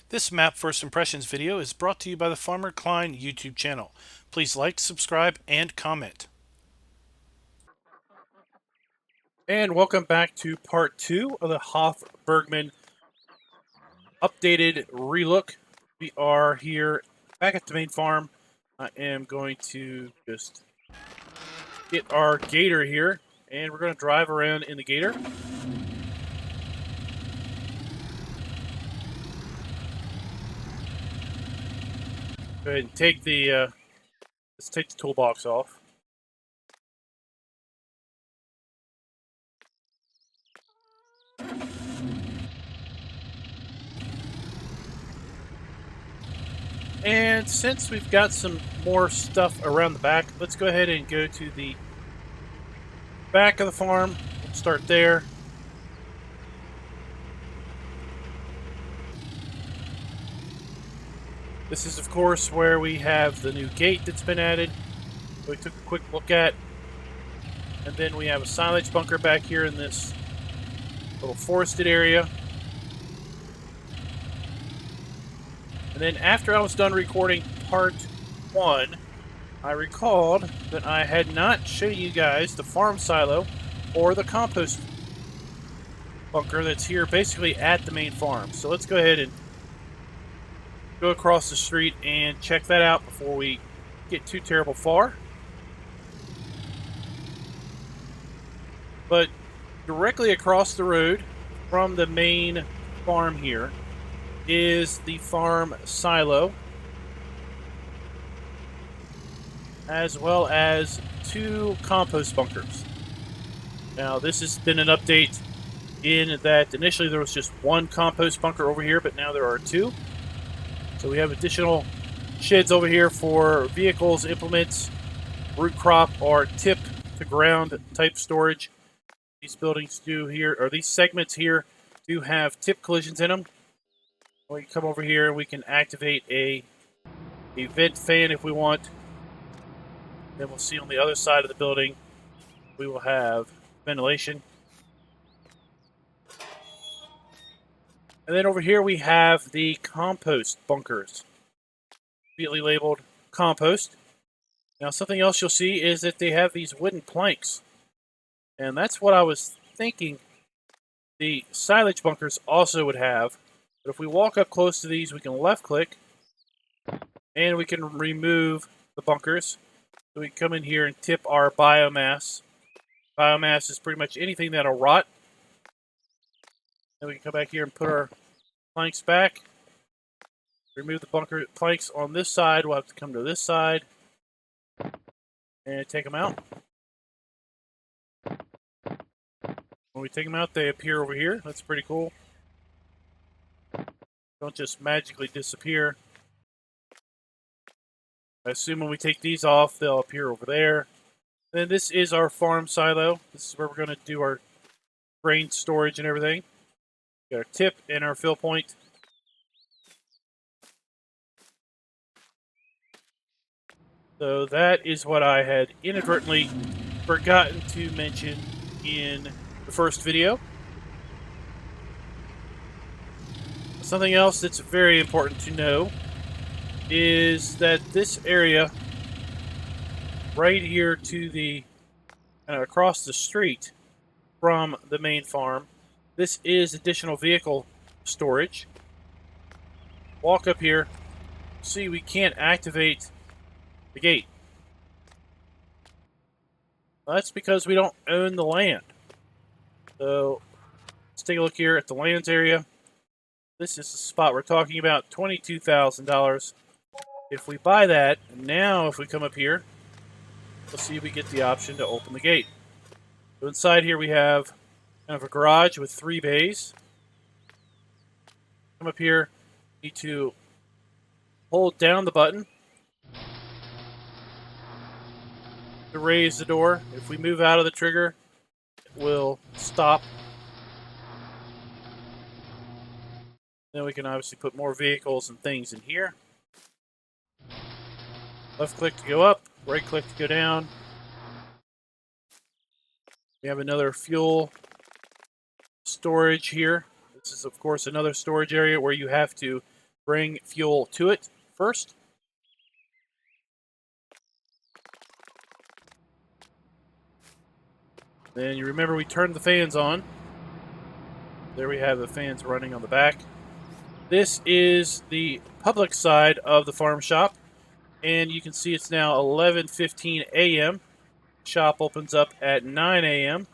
This Map First Impressions video is brought to you by the Farmer Klein YouTube channel. Please like, subscribe, and comment. And welcome back to part 2 of the Hof Bergmann updated relook. We are here back at the main farm. I am going to just get our gator here, and we're going to drive around in the gator. Go ahead and take the let's take the toolbox off. And since we've got some more stuff around the back, let's go ahead and go to the back of the farm. We'll start there. This is, of course, where we have the new gate that's been added. We took a quick look at. And then we have a silage bunker back here in this little forested area. And then after I was done recording part 1, I recalled that I had not shown you guys the farm silo or the compost bunker that's here basically at the main farm. So let's go ahead and go across the street and check that out before we get too terrible far. But directly across the road from the main farm here is the farm silo, as well as 2 compost bunkers. Now, this has been an update in that initially there was just 1 compost bunker over here, but now there are 2. So we have additional sheds over here for vehicles, implements, root crop, or tip to ground type storage. These buildings do here, or these segments here do have tip collisions in them. We can come over here and we can activate a vent fan if we want. Then we'll see on the other side of the building, we will have ventilation. And then over here we have the compost bunkers, immediately labeled compost. Now something else you'll see is that they have these wooden planks. And that's what I was thinking the silage bunkers also would have. But if we walk up close to these, we can left click and we can remove the bunkers. So we can come in here and tip our biomass. Biomass is pretty much anything that'll rot. Then we can come back here and put our planks back. Remove the bunker planks on this side. We'll have to come to this side and take them out. When we take them out, they appear over here. That's pretty cool. Don't just magically disappear. I assume when we take these off, they'll appear over there. Then this is our farm silo. This is where we're going to do our grain storage and everything. Got our tip and our fill point. So that is what I had inadvertently forgotten to mention in the first video. Something else that's very important to know is that this area right here to the across the street from the main farm, this is additional vehicle storage. Walk up here, see we can't activate the gate. Well, that's because we don't own the land. So let's take a look here at the lands area. This is the spot we're talking about, $22,000. If we buy that, now if we come up here, we'll see if we get the option to open the gate. So inside here we have kind of a garage with 3 bays. Come up here, need to hold down the button to raise the door. If we move out of the trigger, it will stop. Then we can obviously put more vehicles and things in here. Left click to go up, right click to go down. We have another fuel storage here. This is, of course, another storage area where you have to bring fuel to it first. Then you remember we turned the fans on. There we have the fans running on the back. This is the public side of the farm shop, and you can see it's now 11:15 a.m. Shop opens up at 9 a.m.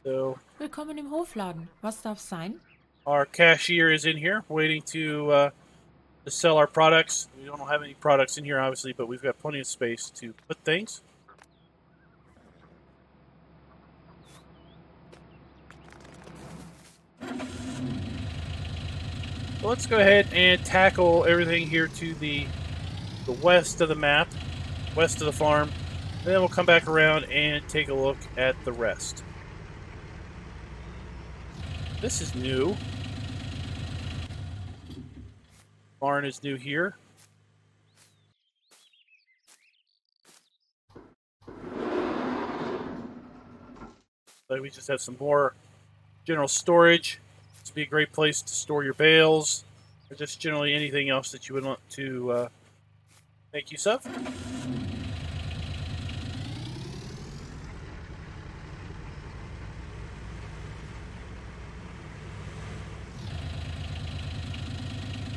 So Willkommen im Hofladen. Was darf sein? our cashier is in here waiting to sell our products. We don't have any products in here, obviously, but we've got plenty of space to put things. So let's go ahead and tackle everything here to the west of the map, west of the farm. And then we'll come back around and take a look at the rest. This is new. Barn is new here. But we just have some more general storage. This would be a great place to store your bales, or just generally anything else that you would want to make use of.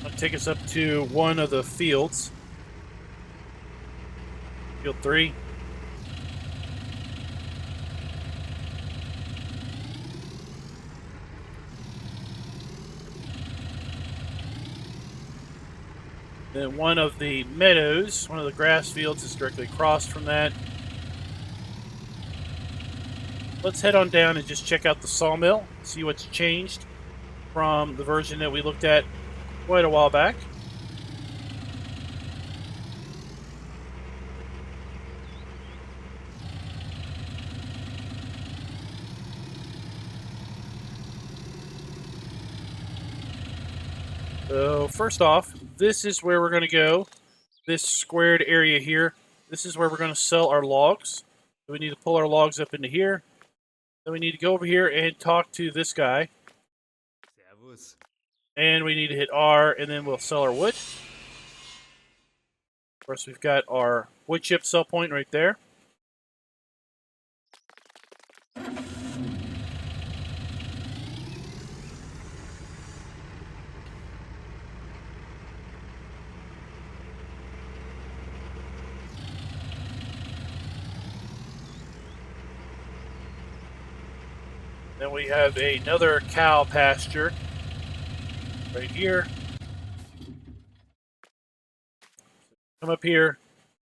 That'll take us up to one of the fields. Field 3. Then one of the meadows, one of the grass fields is directly across from that. Let's head on down and just check out the sawmill, see what's changed from the version that we looked at quite a while back. So first off, this is where we're going to go. This squared area here. This is where we're going to sell our logs. So we need to pull our logs up into here. Then we need to go over here and talk to this guy. Servus. And we need to hit R, and then we'll sell our wood. Of course, we've got our wood chip sell point right there. Then we have another cow pasture right here. Come up here.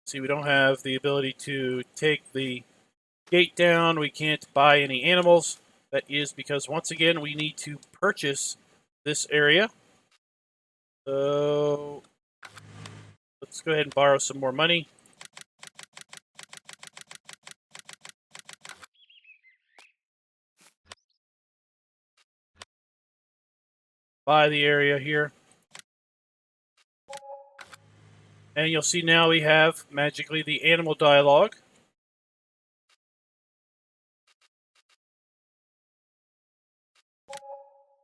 See, we don't have the ability to take the gate down. We can't buy any animals. That is because, once again, we need to purchase this area. So let's go ahead and borrow some more money. Buy the area here. And you'll see now we have, magically, the animal dialogue.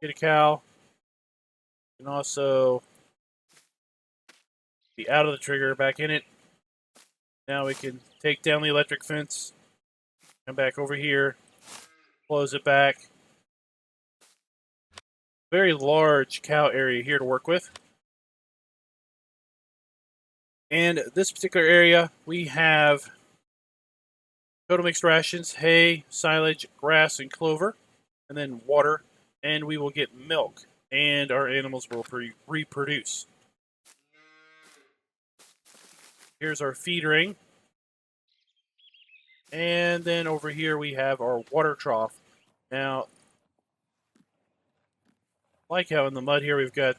Get a cow. You can also be out of the trigger, back in it. Now we can take down the electric fence, come back over here, close it back. Very large cow area here to work with. And this particular area, we have total mixed rations, hay, silage, grass, and clover, and then water, and we will get milk, and our animals will reproduce. Here's our feed ring. And then over here we have our water trough. Now, like how in the mud here we've got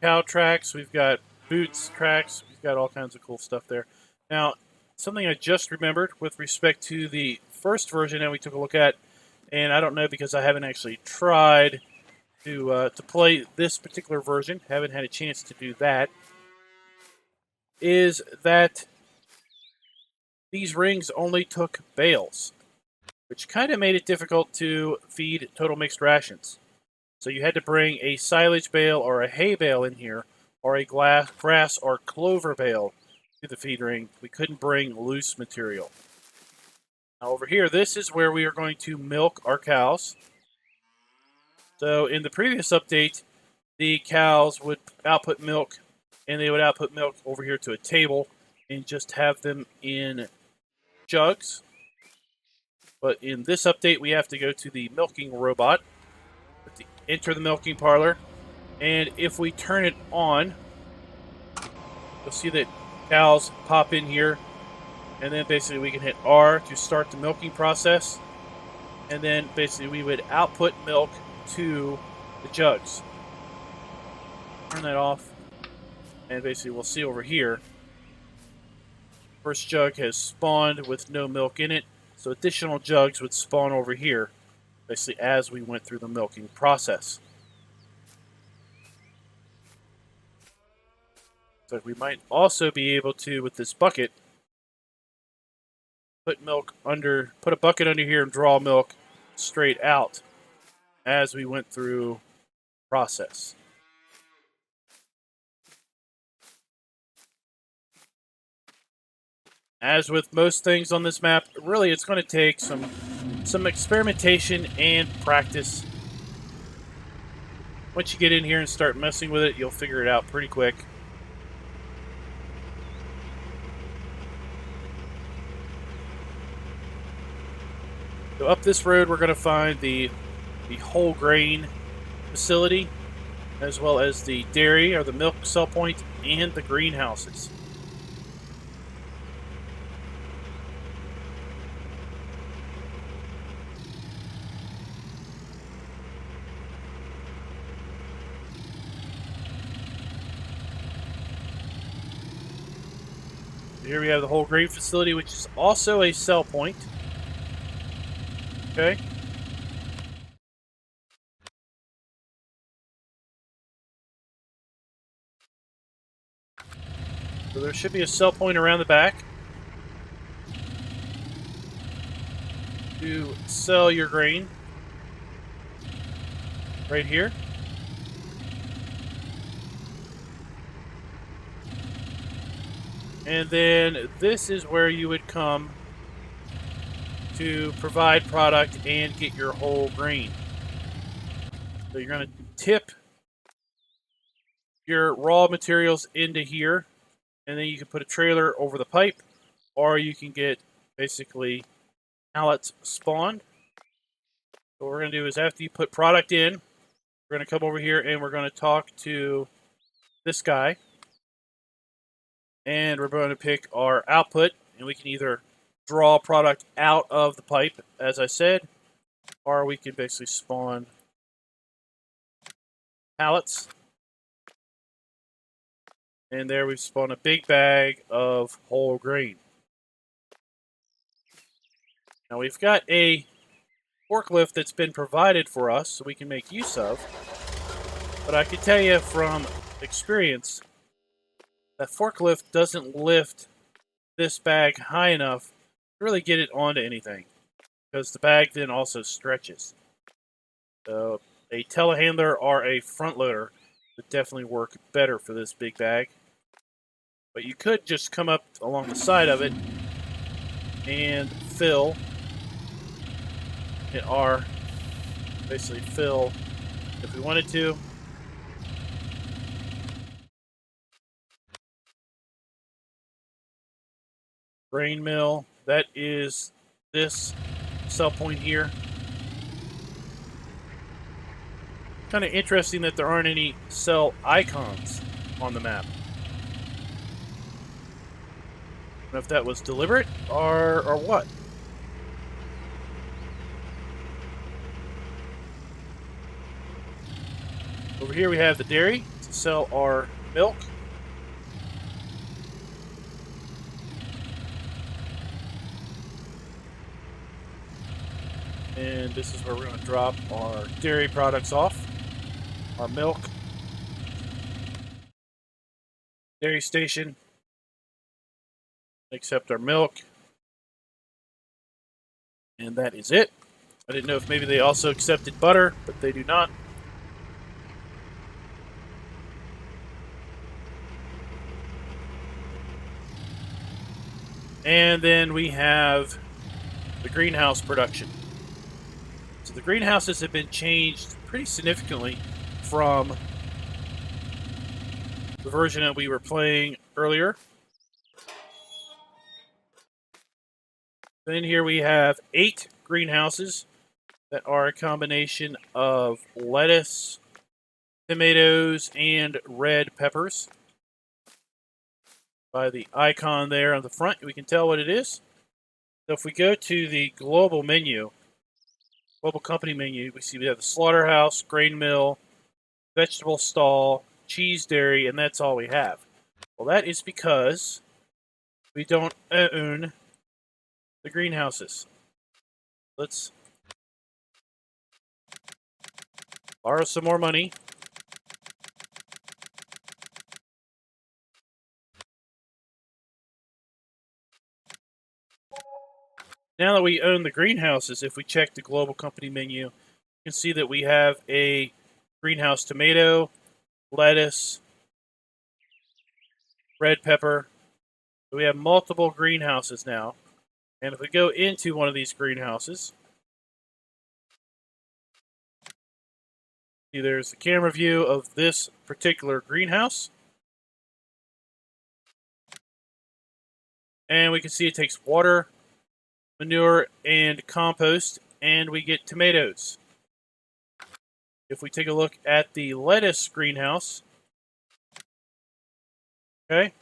cow tracks, we've got boots tracks, we've got all kinds of cool stuff there. Now, something I just remembered with respect to the first version that we took a look at, and I don't know because I haven't actually tried to play this particular version, haven't had a chance to do that, is that these rings only took bales, which kind of made it difficult to feed total mixed rations. So you had to bring a silage bale or a hay bale in here, or a grass or clover bale to the feed ring. We couldn't bring loose material. Now over here, this is where we are going to milk our cows. So in the previous update, the cows would output milk, and they would output milk over here to a table and just have them in jugs. But in this update, we have to go to the milking robot, enter the milking parlor, and if we turn it on, you'll see that cows pop in here, and then basically we can hit R to start the milking process, and then basically we would output milk to the jugs. Turn that off, and basically we'll see over here, first jug has spawned with no milk in it, so additional jugs would spawn over here, basically as we went through the milking process. So we might also be able to, with this bucket, put a bucket under here and draw milk straight out as we went through the process. As with most things on this map, really it's going to take some experimentation and practice. Once you get in here and start messing with it, you'll figure it out pretty quick. So up this road, we're going to find the whole grain facility, as well as the dairy or the milk sell point and the greenhouses. Here we have the whole grain facility, which is also a sell point. Okay. So there should be a sell point around the back to sell your grain. Right here. And then this is where you would come to provide product and get your whole grain. So you're going to tip your raw materials into here, and then you can put a trailer over the pipe, or you can get basically pallets spawned. So what we're going to do is after you put product in, we're going to come over here and we're going to talk to this guy. And we're going to pick our output, and we can either draw product out of the pipe, as I said, or we can basically spawn pallets. And there we've spawned a big bag of whole grain. Now we've got a forklift that's been provided for us so we can make use of. But I can tell you from experience, that forklift doesn't lift this bag high enough to really get it onto anything, because the bag then also stretches. So a telehandler or a front loader would definitely work better for this big bag. But you could just come up along the side of it and fill it, or basically fill if we wanted to. Grain mill, that is this sell point here. Kind of interesting that there aren't any cell icons on the map. I don't know if that was deliberate or what. Over here we have the dairy to sell our milk. And this is where we're going to drop our dairy products off. Our milk. Dairy station. Accept our milk. And that is it. I didn't know if maybe they also accepted butter, but they do not. And then we have the greenhouse production. So the greenhouses have been changed pretty significantly from the version that we were playing earlier. Then here we have 8 greenhouses that are a combination of lettuce, tomatoes, and red peppers. By the icon there on the front, we can tell what it is. So if we go to the global menu, global company menu, we see we have the slaughterhouse, grain mill, vegetable stall, cheese dairy, and that's all we have. Well, that is because we don't own the greenhouses. Let's borrow some more money. Now that we own the greenhouses, if we check the global company menu, you can see that we have a greenhouse tomato, lettuce, red pepper. So we have multiple greenhouses now. And if we go into one of these greenhouses, see there's the camera view of this particular greenhouse. And we can see it takes water, manure, and compost, and we get tomatoes. If we take a look at the lettuce greenhouse, okay,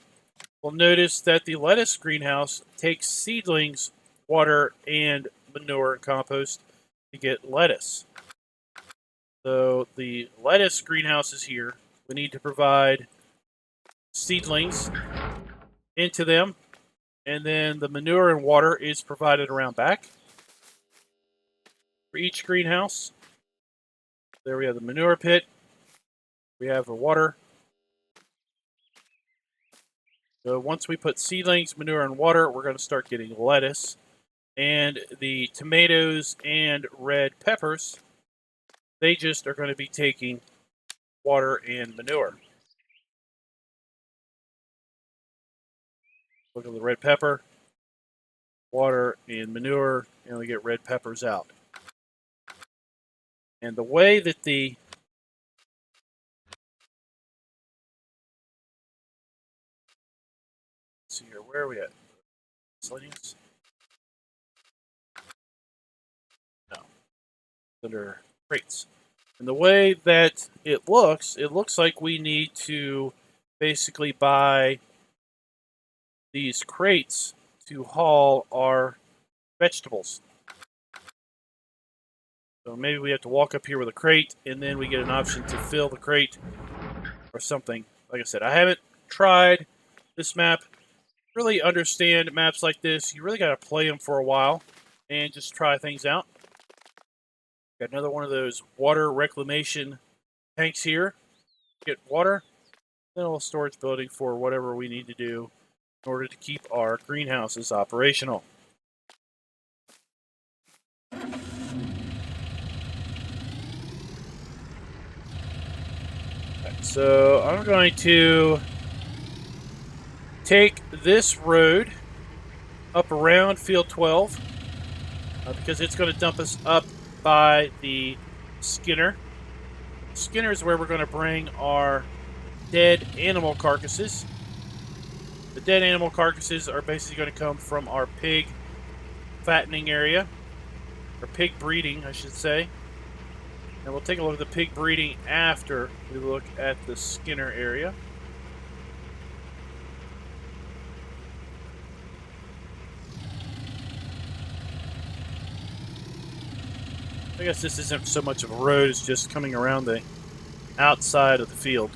we'll notice that the lettuce greenhouse takes seedlings, water, and manure and compost to get lettuce. So the lettuce greenhouse is here. We need to provide seedlings into them, and then the manure and water is provided around back for each greenhouse. There we have the manure pit. We have the water. So once we put seedlings, manure, and water, we're going to start getting lettuce. And the tomatoes and red peppers, they just are going to be taking water and manure. Look at the red pepper, water and manure, and we get red peppers out. And the way that the let's see here, where are we at? Slings? No. Under crates. And the way that it looks like we need to basically buy these crates to haul our vegetables. So maybe we have to walk up here with a crate, and then we get an option to fill the crate or something. Like I said, I haven't tried this map. Really understand maps like this. You really got to play them for a while and just try things out. Got another one of those water reclamation tanks here. Get water, then a little storage building for whatever we need to do in order to keep our greenhouses operational. So I'm going to take this road up around field 12 because it's going to dump us up by the Skinner. Skinner is where we're going to bring our dead animal carcasses. The dead animal carcasses are basically going to come from our pig fattening area, or pig breeding, I should say. And we'll take a look at the pig breeding after we look at the Skinner area. I guess this isn't so much of a road, it's just coming around the outside of the field.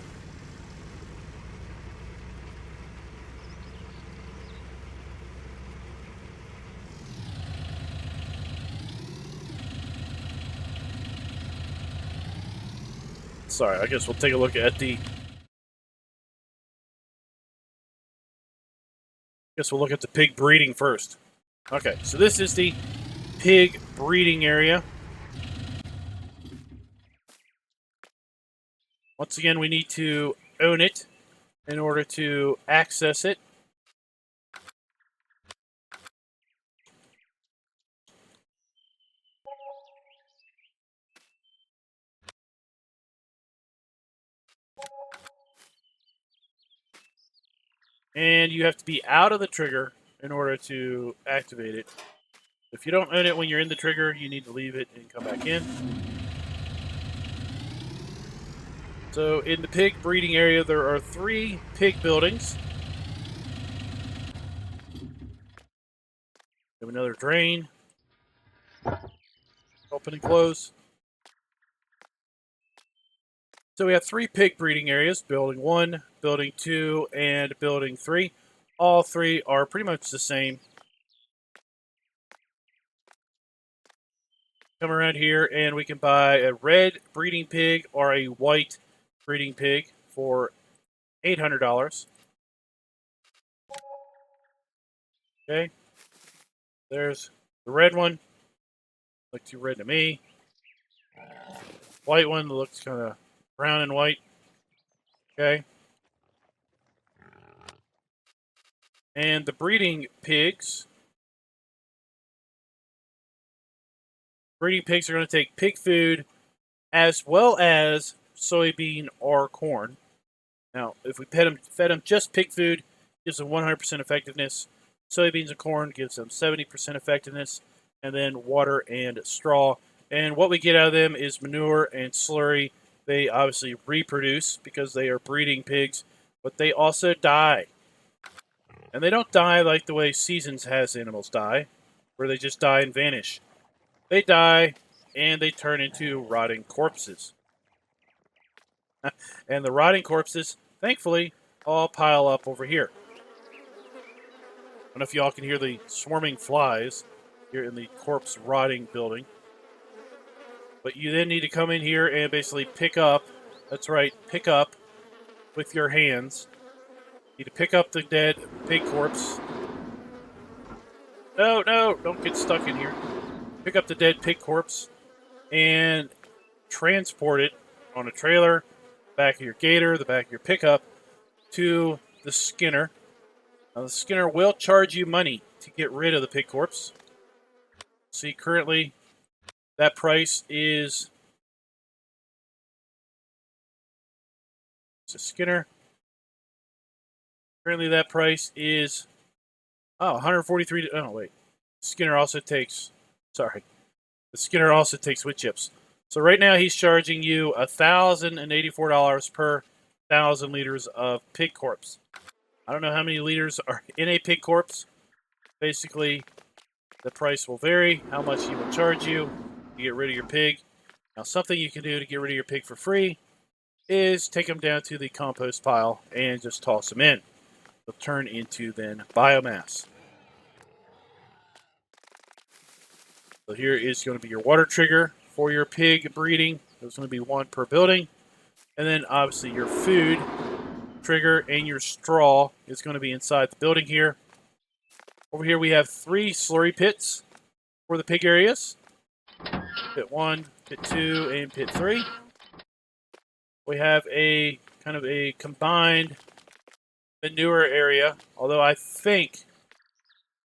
Sorry, I guess we'll take a look at the... we'll look at the pig breeding first. Okay, so this is the pig breeding area. Once again, we need to own it in order to access it. and you have to be out of the trigger in order to activate it. If you don't own it when you're in the trigger, you need to leave it and come back in. So in the pig breeding area, there are 3 pig buildings. We have another drain. Open and close. So we have 3 pig breeding areas, building 1, building 2, and building 3. All 3 are pretty much the same. Come around here and we can buy a red breeding pig or a white breeding pig for $800. Okay. There's the red one. Looks too red to me. White one looks kind of brown and white. Okay. And the breeding pigs. Breeding pigs are going to take pig food as well as soybean or corn. Now, if we fed them just pig food, gives them 100% effectiveness. Soybeans and corn gives them 70% effectiveness. And then water and straw. And what we get out of them is manure and slurry. They obviously reproduce because they are breeding pigs, but they also die. And they don't die like the way Seasons has animals die, where they just die and vanish. They die, and they turn into rotting corpses. And the rotting corpses, thankfully, all pile up over here. I don't know if y'all can hear the swarming flies here in the corpse rotting building. But you then need to come in here and basically pick up. That's right, pick up with your hands. You need to pick up the dead pig corpse. No, don't get stuck in here. Pick up the dead pig corpse and transport it on a trailer, back of your gator, the back of your pickup, to the skinner. Now, the skinner will charge you money to get rid of the pig corpse. See, currently, that price is... It's a skinner. Currently, that price is... Oh, 143... Oh, wait. Skinner also takes... Sorry. The skinner also takes wood chips. So right now, he's charging you $1,084 per 1,000 liters of pig corpse. I don't know how many liters are in a pig corpse. Basically, the price will vary, how much he will charge you to get rid of your pig. Now, something you can do to get rid of your pig for free is take them down to the compost pile and just toss them in. They'll turn into, then, biomass. So here is going to be your water trigger for your pig breeding. There's going to be 1 per building. And then, obviously, your food trigger and your straw is going to be inside the building here. Over here we have 3 slurry pits for the pig areas. Pit 1, pit 2, and pit 3. We have a kind of a combined manure area, although I think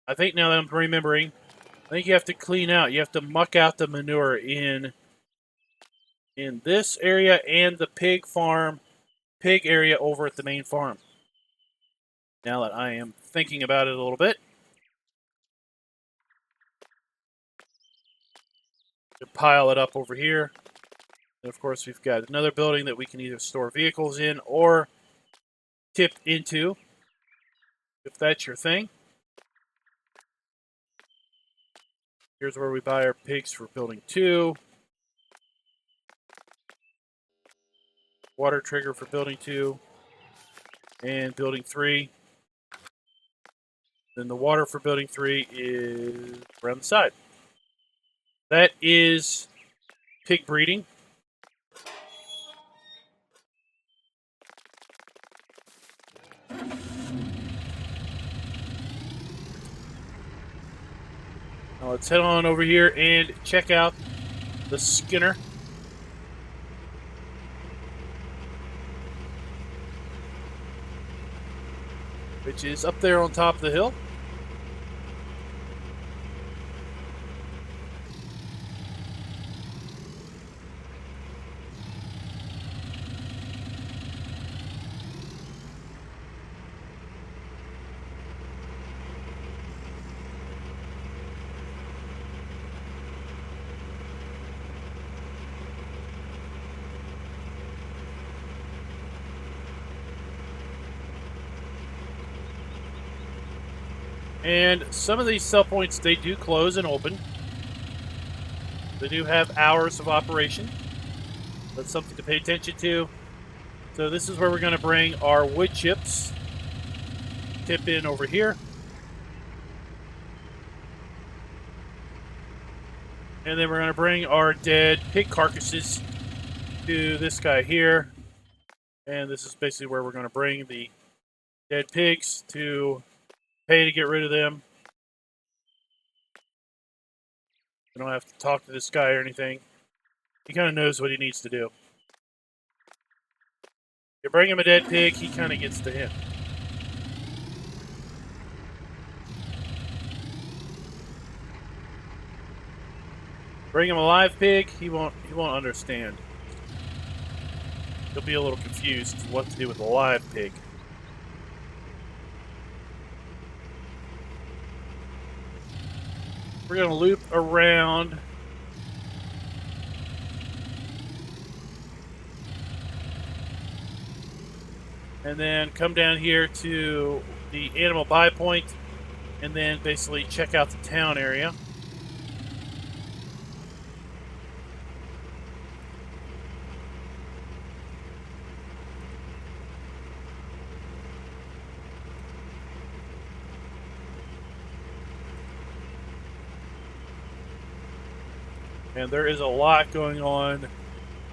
now that I'm remembering, I think you have to clean out, you have to muck out the manure in this area and the pig area over at the main farm. Now that I am thinking about it a little bit. To pile it up over here. And of course, we've got another building that we can either store vehicles in or tip into, if that's your thing. Here's where we buy our pigs for building 2. Water trigger for building 2. And building 3. Then the water for building 3 is around the side. That is pig breeding. Now let's head on over here and check out the skinner. Which is up there on top of the hill. And some of these sell points, they do close and open. They do have hours of operation. That's something to pay attention to. So this is where we're going to bring our wood chips. Tip in over here. And then we're going to bring our dead pig carcasses to this guy here. And this is basically where we're going to bring the dead pigs to pay to get rid of them. We don't have to talk to this guy or anything. He kind of knows what he needs to do. You bring him a dead pig, he kind of gets the hint. Bring him a live pig, he won't understand. He'll be a little confused what to do with a live pig. We're going to loop around. And then come down here to the animal buy point, and then basically check out the town area. And there is a lot going on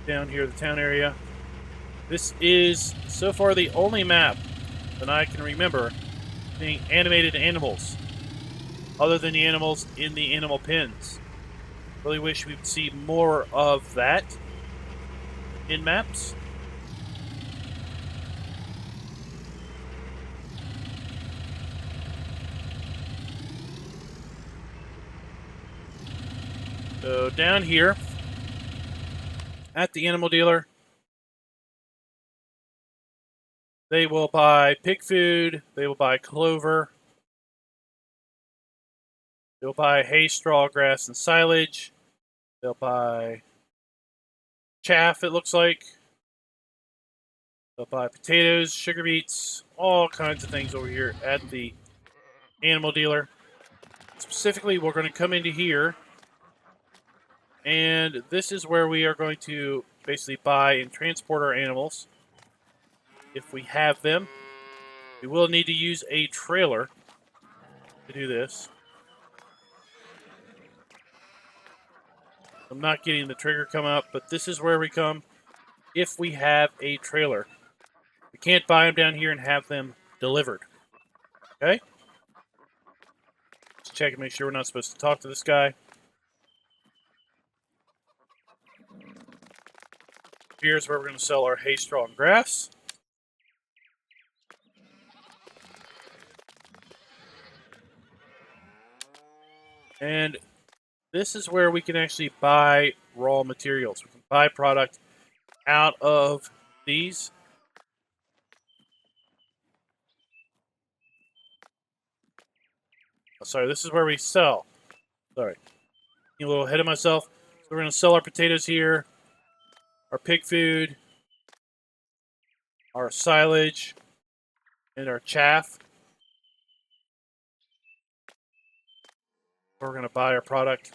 down here, the town area. This is, so far, the only map that I can remember being animated animals, other than the animals in the animal pens. Really wish we'd see more of that in maps. So down here at the animal dealer, they will buy pig food, they will buy clover, they'll buy hay, straw, grass, and silage. They'll buy chaff, it looks like. They'll buy potatoes, sugar beets, all kinds of things over here at the animal dealer. Specifically, we're going to come into here, and this is where we are going to basically buy and transport our animals. If we have them, we will need to use a trailer to do this. I'm not getting the trigger come up, but this is where we come if we have a trailer. We can't buy them down here and have them delivered. Okay? Let's check and make sure we're not supposed to talk to this guy. Here's where we're going to sell our hay, straw, and grass. And this is where we can actually buy raw materials. We can buy product out of these. Oh, sorry, this is where we sell. Sorry. A little ahead of myself. So we're going to sell our potatoes here, our pig food, our silage, and our chaff. We're going to buy our product.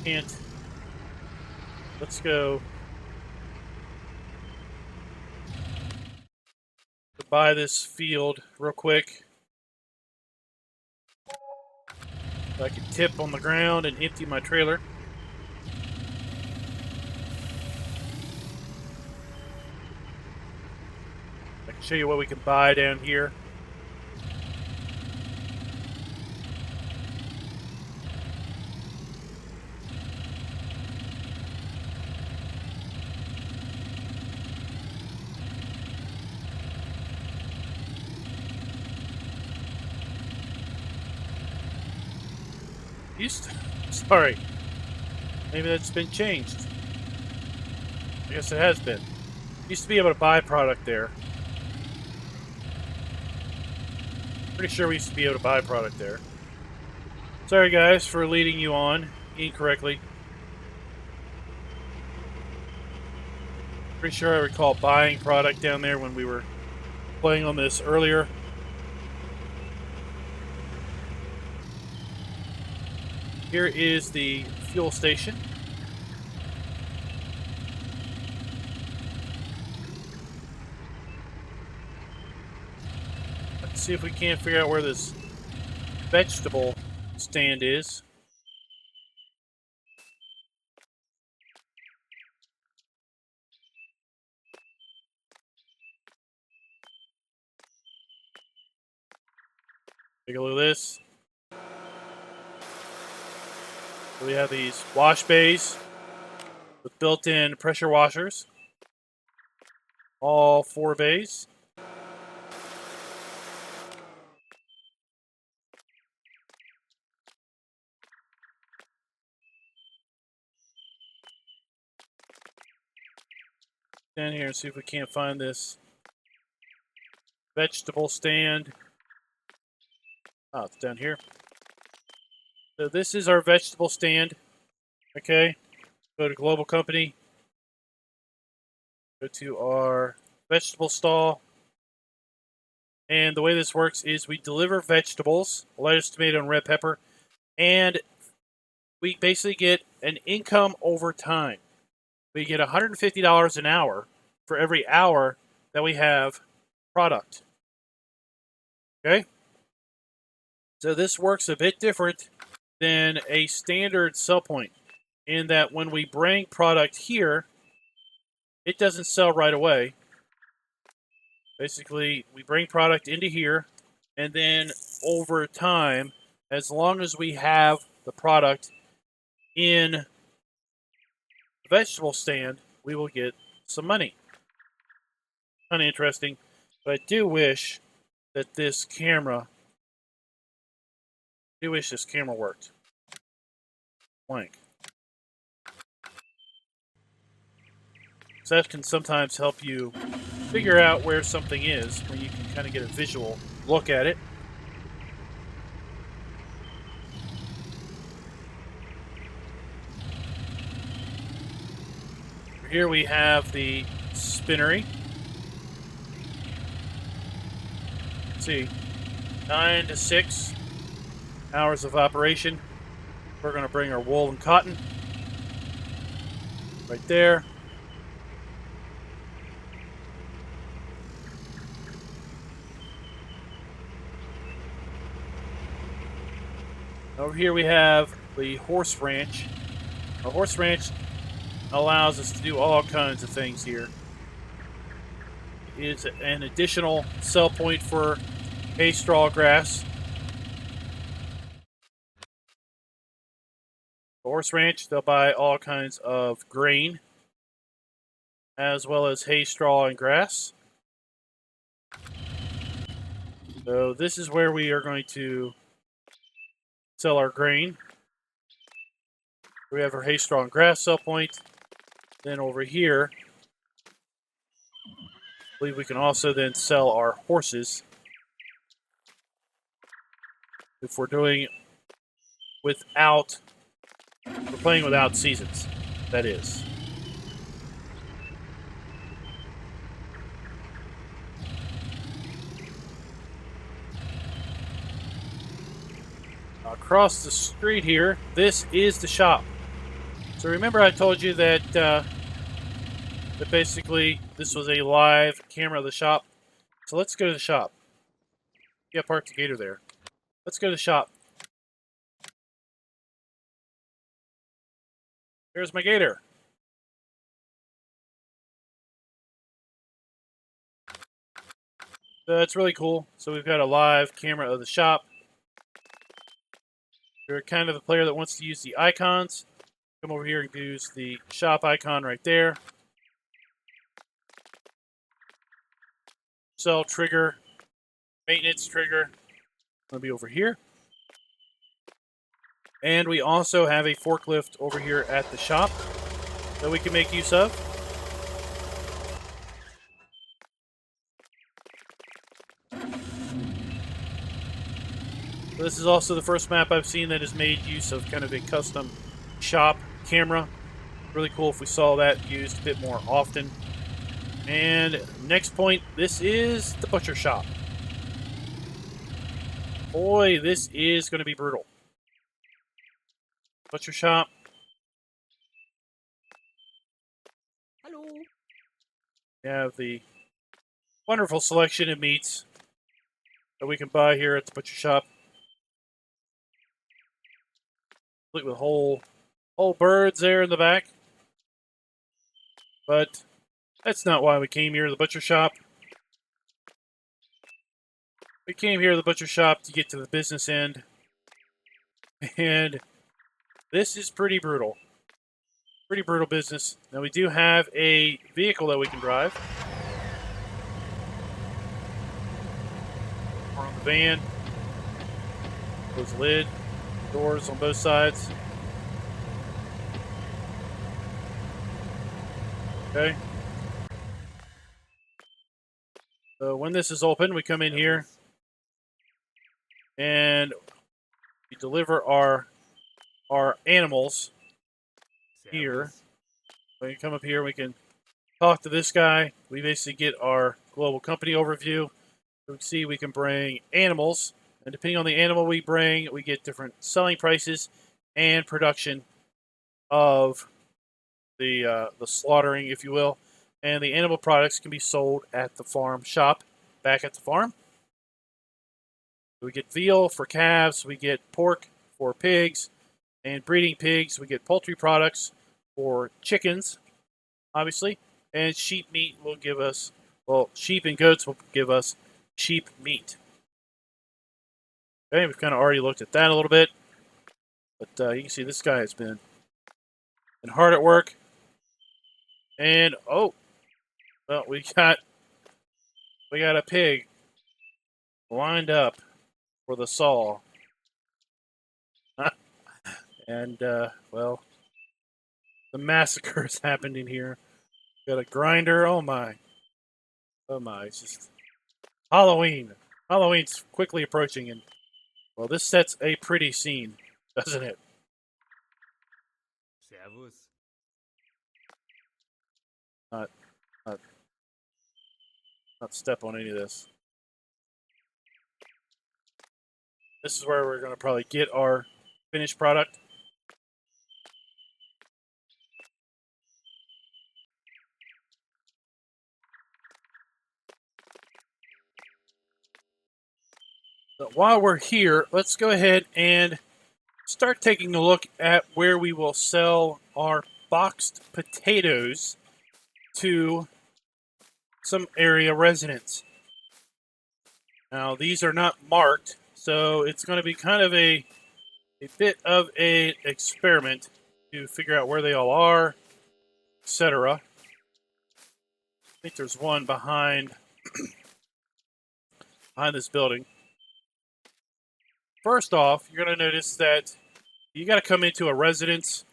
And let's go to buy this field real quick. So I can tip on the ground and empty my trailer. I can show you what we can buy down here. Sorry. Maybe that's been changed. I guess it has been. Used to be able to buy product there. Pretty sure we used to be able to buy product there. Sorry guys for leading you on incorrectly. Pretty sure I recall buying product down there when we were playing on this earlier. Here is the fuel station. Let's see if we can't figure out where this vegetable stand is. Take a look at this. So we have these wash bays with built-in pressure washers. All 4 bays. Down here and see if we can't find this vegetable stand. Oh, it's down here. So this is our vegetable stand. Okay. Go to Global Company. Go to our vegetable stall. And the way this works is we deliver vegetables, lettuce, tomato, and red pepper, and we basically get an income over time. We get $150 an hour for every hour that we have product. Okay? So this works a bit different than a standard sell point in that when we bring product here, it doesn't sell right away. Basically, we bring product into here, and then over time, as long as we have the product in the vegetable stand, we will get some money. Kind of interesting, but I do wish that this camera worked. Blank. So that can sometimes help you figure out where something is when you can kind of get a visual look at it. Here we have the spinnery. Let's see, 9 to 6 hours of operation. We're going to bring our wool and cotton right there. Over here we have the horse ranch. Our horse ranch allows us to do all kinds of things here. It's an additional sell point for hay, straw, grass. The horse ranch, they'll buy all kinds of grain, as well as hay, straw, and grass. So this is where we are going to sell our grain. We have our hay, straw, and grass sell point. Then over here, I believe we can also then sell our horses. If we're doing without, we're playing without seasons, that is. Across the street here, this is the shop. So remember I told you that that basically this was a live camera of the shop. So let's go to the shop. Yeah, park the gator there. Let's go to the shop. Here's my gator. So that's really cool. So we've got a live camera of the shop. If you're kind of the player that wants to use the icons, come over here and use the shop icon right there. Sell trigger, maintenance trigger, going to be over here. And we also have a forklift over here at the shop that we can make use of. This is also the first map I've seen that has made use of kind of a custom shop camera. Really cool if we saw that used a bit more often. And next point, this is the butcher shop. Boy, this is going to be brutal. Butcher shop. Hallo. We have the wonderful selection of meats that we can buy here at the butcher shop. Complete with whole birds there in the back. But that's not why we came here to the butcher shop. We came here to the butcher shop to get to the business end. And this is pretty brutal. Pretty brutal business. Now we do have a vehicle that we can drive. We're on the van. Close the lid. Doors on both sides. Okay. So when this is open, we come in here and we deliver our animals here. Servus. We can come up here, we can talk to this guy. We basically get our global company overview. We can see we can bring animals, and depending on the animal we bring, we get different selling prices and production of the slaughtering, if you will. And the animal products can be sold at the farm shop, back at the farm. We get veal for calves, we get pork for pigs, and breeding pigs. We get poultry products for chickens, obviously, and sheep meat will give us, well, sheep and goats will give us sheep meat. Okay, we've kind of already looked at that a little bit, but you can see this guy has been hard at work. And oh, well, we got a pig lined up for the saw, and well, the massacre is happening here. Got a grinder. Oh my, it's just Halloween. Halloween's quickly approaching, and well, this sets a pretty scene, doesn't it? Servus. Not, not, not step on any of this. This is where we're going to probably get our finished product. But while we're here, let's go ahead and start taking a look at where we will sell our boxed potatoes to some area residents. Now, these are not marked, so it's going to be kind of a bit of an experiment to figure out where they all are, etc. I think there's one behind this building. First off, you're going to notice that you got to come into a residence.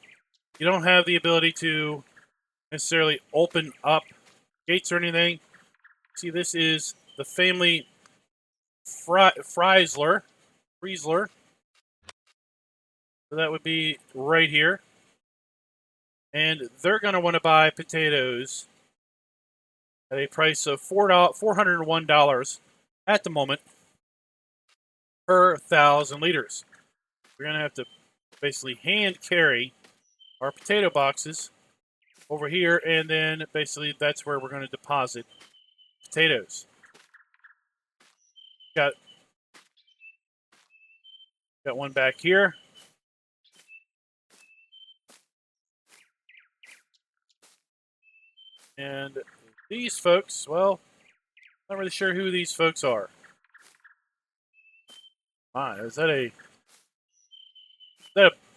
You don't have the ability to necessarily open up gates or anything. See, this is the family Friesler. So that would be right here. And they're going to want to buy potatoes at a price of $401 at the moment per 1,000 liters. We're going to have to basically hand carry our potato boxes over here, and then basically that's where we're going to deposit potatoes. Got one back here. And these folks, well, not really sure who these folks are. My, is that a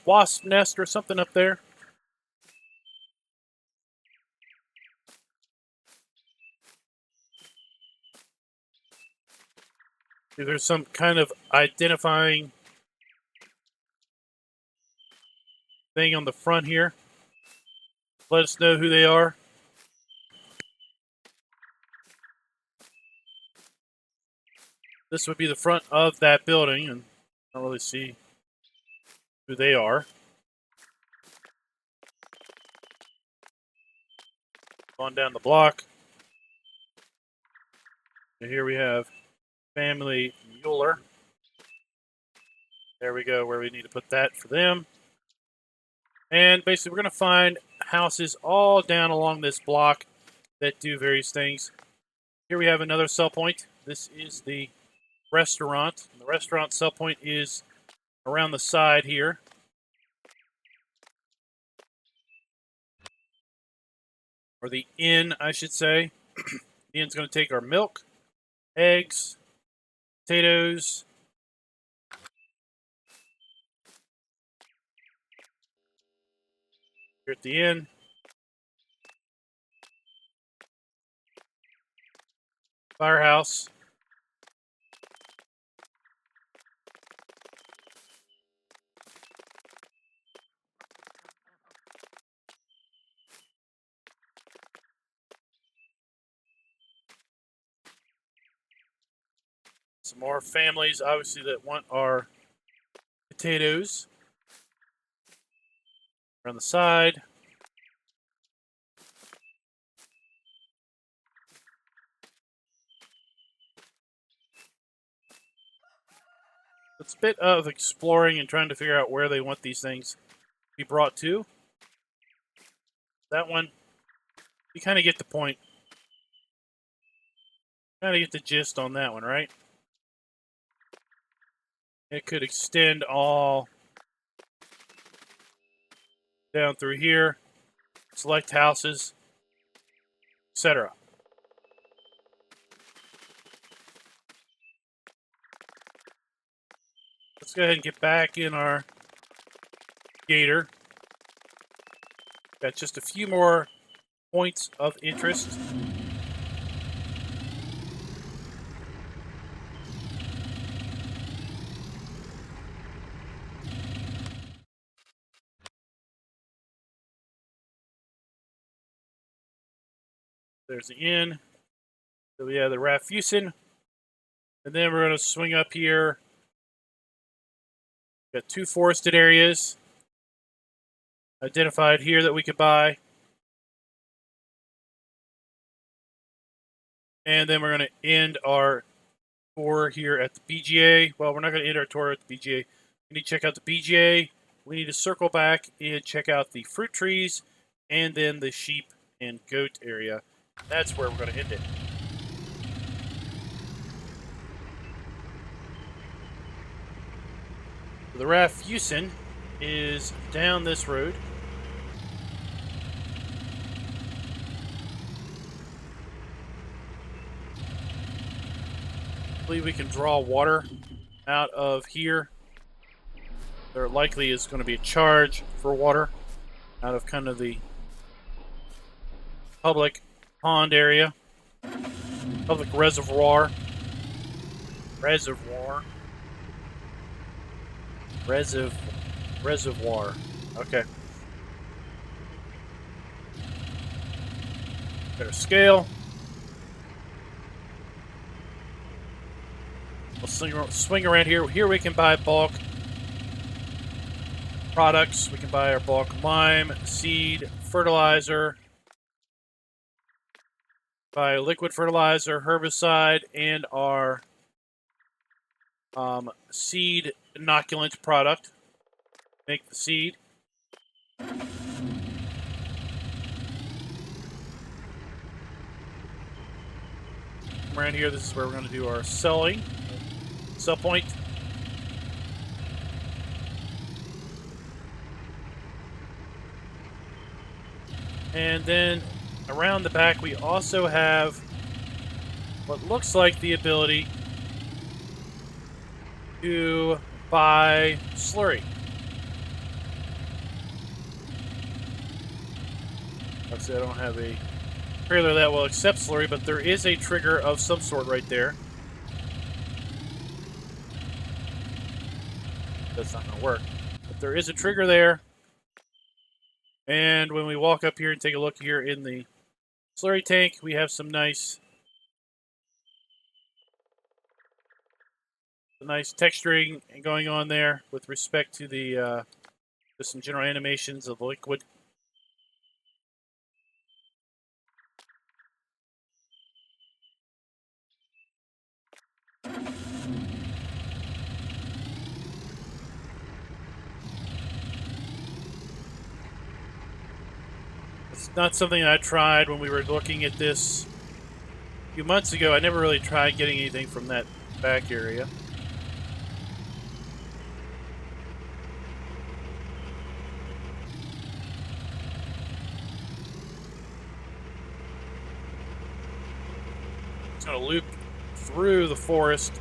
wasp nest or something up there? Is there some kind of identifying thing on the front here? Let us know who they are. This would be the front of that building, and I don't really see who they are. On down the block. And here we have family Mueller. There we go, where we need to put that for them. And basically, we're going to find houses all down along this block that do various things. Here we have another sell point. This is the restaurant. The restaurant sell point is around the side here. Or the inn, I should say. The inn's going to take our milk, eggs, potatoes, here at the inn. Firehouse. Some more families, obviously, that want our potatoes. Around the side. It's a bit of exploring and trying to figure out where they want these things to be brought to. That one, you kind of get the point. Kind of get the gist on that one, right? It could extend all down through here, select houses, etc. Let's go ahead and get back in our gator. Got just a few more points of interest. There's the inn. So we have the Rafusen. And then we're going to swing up here. Got 2 forested areas identified here that we could buy. And then we're going to end our tour here at the BGA. Well, we're not going to end our tour at the BGA. We need to check out the BGA. We need to circle back and check out the fruit trees and then the sheep and goat area. That's where we're going to end it. The Rafusen is down this road. I believe we can draw water out of here. There likely is going to be a charge for water out of kind of the public pond area. Public reservoir. Reservoir. Okay. Better scale. We'll swing around here. Here we can buy bulk products. We can buy our bulk lime, seed, fertilizer, buy liquid fertilizer, herbicide, and our seed inoculant product. Make the seed. Around here, this is where we're going to do our selling. Sell point. And then around the back, we also have what looks like the ability to buy slurry. Obviously, I don't have a trailer that will accept slurry, but there is a trigger of some sort right there. That's not going to work. But there is a trigger there. And when we walk up here and take a look here in the slurry tank, we have some nice texturing going on there with respect to the just some general animations of the liquid. It's not something I tried when we were looking at this a few months ago. I never really tried getting anything from that back area. It's going to loop through the forest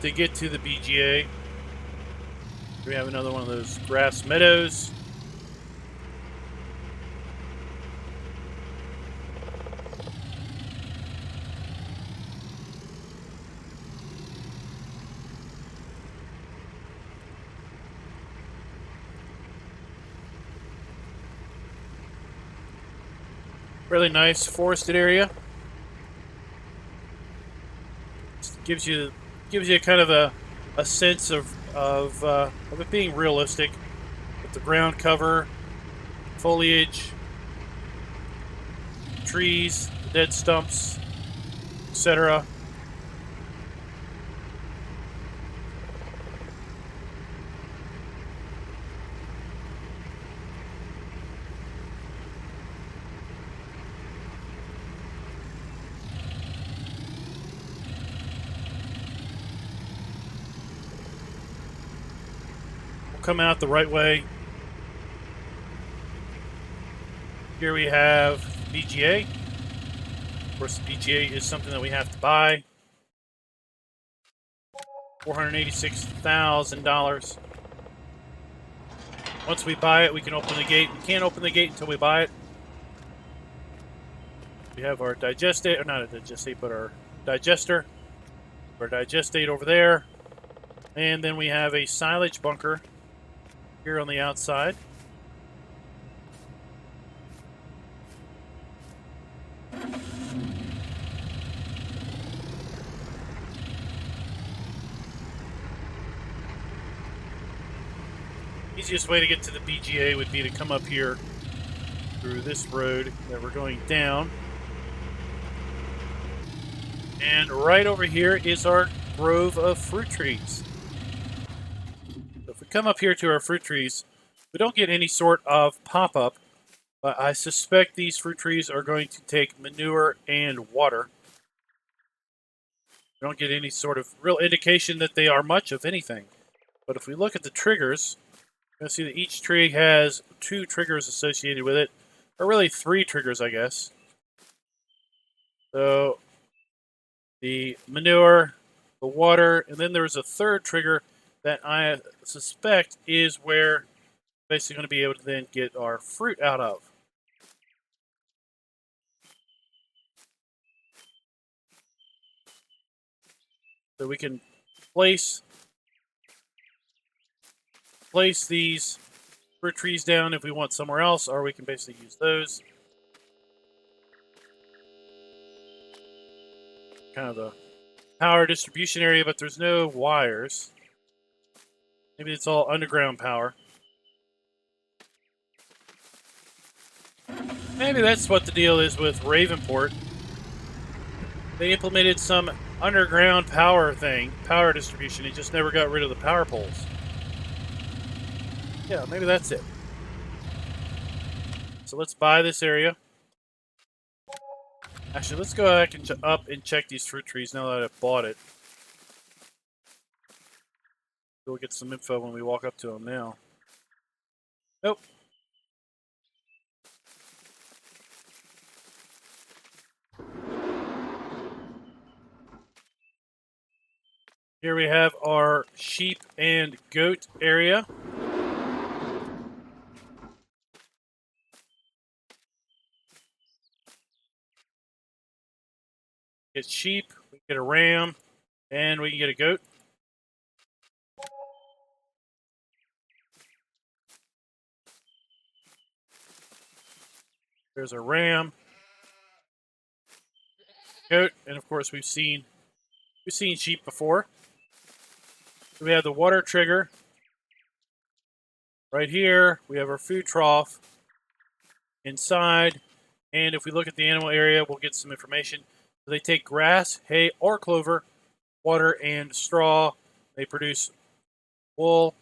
to get to the BGA. We have another one of those grass meadows. Really nice forested area. Gives you kind of a sense of it being realistic with the ground cover, foliage, trees, dead stumps, etc. Come out the right way. Here we have BGA. Of course, the BGA is something that we have to buy. $486,000. Once we buy it, we can open the gate. We can't open the gate until we buy it. We have our digestate, or not a digestate, but our digester. Our digestate over there. And then we have a silage bunker here on the outside. Easiest way to get to the BGA would be to come up here through this road that we're going down. And right over here is our grove of fruit trees. So if we come up here to our fruit trees, we don't get any sort of pop-up, but I suspect these fruit trees are going to take manure and water. We don't get any sort of real indication that they are much of anything. But if we look at the triggers, you're going to see that each tree has 2 triggers associated with it, or really 3 triggers, I guess. So the manure, the water, and then there's a third trigger that I suspect is where we're basically going to be able to then get our fruit out of. So we can place these fruit trees down if we want somewhere else, or we can basically use those. Kind of the power distribution area, but there's no wires. Maybe it's all underground power. Maybe that's what the deal is with Ravenport. They implemented some underground power distribution. It just never got rid of the power poles. Yeah, maybe that's it. So let's buy this area. Actually, let's go back and up and check these fruit trees now that I've bought it. We'll get some info when we walk up to them now. Nope. Here we have our sheep and goat area. Get sheep, we get a ram, and we can get a goat. There's a ram, goat, and of course we've seen sheep before. So we have the water trigger right here. We have our food trough inside, and if we look at the animal area, we'll get some information. So they take grass, hay, or clover, water, and straw. They produce wool,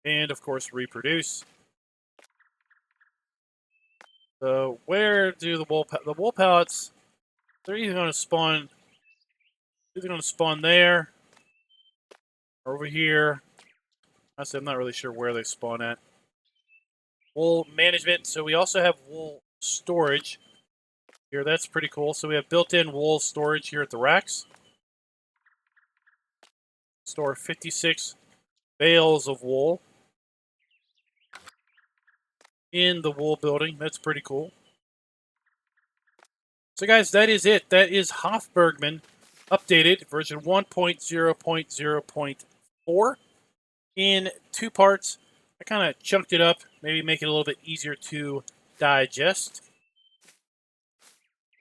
and of course reproduce. So where do the wool pallets? They're either going to spawn. Either going to spawn there, or over here. Honestly, I'm not really sure where they spawn at. Wool management. So we also have wool storage here. That's pretty cool. So we have built-in wool storage here at the racks. Store 56 bales of wool in the wool building. That's pretty cool. So guys, that is it. That is Hof Bergmann updated version 1.0.0.4 in 2 parts. I kind of chunked it up, maybe make it a little bit easier to digest.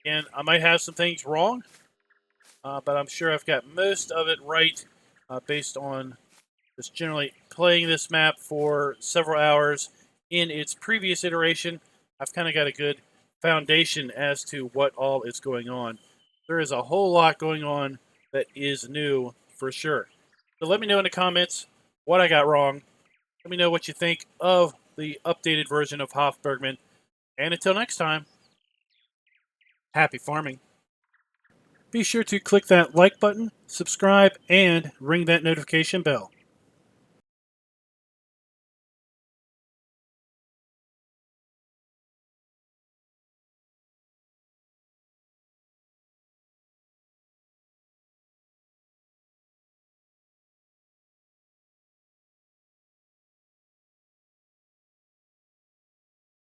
And I might have some things wrong, but I'm sure I've got most of it right based on just generally playing this map for several hours in its previous iteration. I've kind of got a good foundation as to what all is going on. There is a whole lot going on that is new for sure. So let me know in the comments what I got wrong. Let me know what you think of the updated version of Hof Bergmann. And until next time, happy farming. Be sure to click that like button, subscribe, and ring that notification bell.